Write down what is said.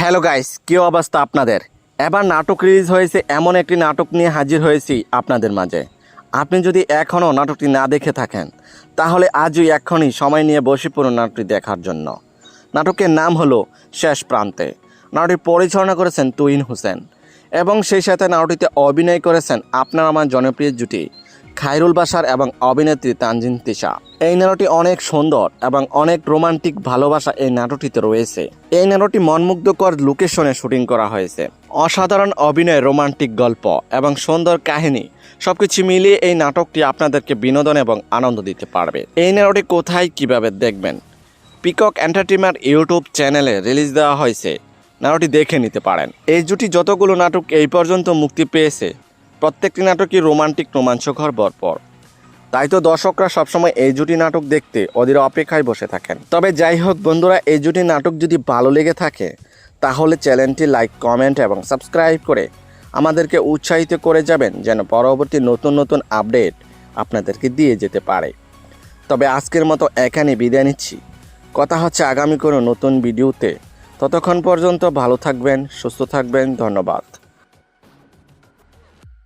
Hello guys, কি অবস্থা আপনাদের? এবার নাটক রিলিজ হয়েছে, এমন একটি নাটক নিয়ে হাজির হয়েছি আপনাদের মাঝে। আপনি যদি এখনও নাটকটি না দেখে থাকেন তাহলে আজই এক্ষুনি সময় নিয়ে বসে পড়ুন নাটকটি দেখার জন্য। নাটকের নাম হলো শেষ প্রান্তে। নাটকটি পরিচালনা করেছেন তুহিন হোসেন এবং সেই সাথে নাটকটিতে অভিনয় করেছেন আপনার আমার জনপ্রিয় জুটি খায়রুল বাশার এবং অভিনেত্রী তানজিন তিশা। এই নাটকটি অনেক সুন্দর এবং অনেক রোমান্টিক ভালোবাসা এই নাটকটিতে রয়েছে। এই নাটকটি মনমুগ্ধকর লোকেশনে শুটিং করা হয়েছে। অসাধারণ অভিনয়, রোমান্টিক গল্প এবং সুন্দর কাহিনী সবকিছু মিলিয়ে এই নাটকটি আপনাদেরকে বিনোদন এবং আনন্দ দিতে পারবে। এই নাটকটি কোথায় কিভাবে দেখবেন? পিকক এন্টারটেইনমেন্ট ইউটিউব চ্যানেলে রিলিজ দেওয়া হয়েছে, নাটকটি দেখে নিতে পারেন। এই জুটি যতগুলো নাটক এই পর্যন্ত মুক্তি পেয়েছে প্রত্যেকটি নাটকই রোমান্টিক, রোমাঞ্চকর, ভরপুর। তাই তো দর্শকরা সবসময় এই জুটি নাটক দেখতে ওদের অপেক্ষায় বসে থাকেন। তবে যাই হোক বন্ধুরা, এই জুটি নাটক যদি ভালো লেগে থাকে তাহলে চ্যানেলটি লাইক, কমেন্ট এবং সাবস্ক্রাইব করে আমাদেরকে উৎসাহিত করে যাবেন, যেন পরবর্তী নতুন নতুন আপডেট আপনাদেরকে দিয়ে যেতে পারে। তবে আজকের মতো এখানে বিদায় নিচ্ছি। কথা হচ্ছে আগামী কোনো নতুন ভিডিওতে। ততক্ষণ পর্যন্ত ভালো থাকবেন, সুস্থ থাকবেন। ধন্যবাদ।